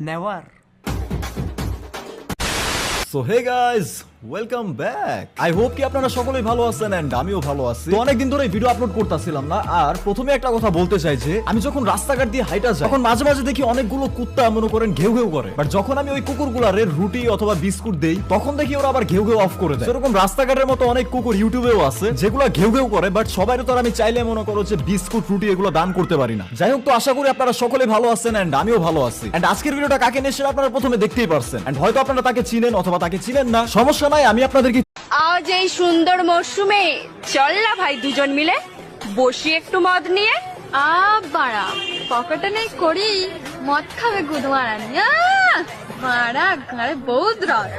Never. So hey guys, welcome back. I hope কি আপনারা সকলেই ভালো আছেন এন্ড আমিও ভালো আছি। তো অনেকদিন ধরে ভিডিও আপলোড করতেছিলাম না। আর প্রথমে একটা কথা বলতে চাই যে আমি যখন রাস্তাঘাট দিয়ে হাইটা যাই তখন মাঝে মাঝে দেখি অনেকগুলো কুত্তা মনে করেন ঘেউ ঘেউ করে। বাট যখন আমি ওই কুকুরগুলারে রুটি অথবা বিস্কুট দেই তখন দেখি ওরা আবার ঘেউ ঘেউ অফ করে দেয়। এরকম রাস্তাঘাটের মতো অনেক কুকুর ইউটিউবেও আছে যেগুলো ঘেউ ঘেউ করে, বাট সবাই তো আর আমি চাইলে মনে করো যে বিস্কুট রুটি এগুলো দান করতে পারি না। যাই হোক, তো আশা করি আপনারা সকলে ভালো আছেন এন্ড আমিও ভালো আছি। এন্ড আজকের ভিডিওটা কাকে নিয়ে সেটা আপনারা প্রথমে দেখতেই পারছেন। এন্ড হয়তো আপনারা তাকে চিনেন অথবা তাকে চিনেন না, সমস্যা নাই, আমি আপনাদেরকে আজ এই সুন্দর মরশুমে চল না ভাই দুজন মিলে বসি একটু মদ নিয়ে। বাড়া পকেটে নেই করি, মদ খাবে গুদমারানি। মারা ঘরে বহুত রাত।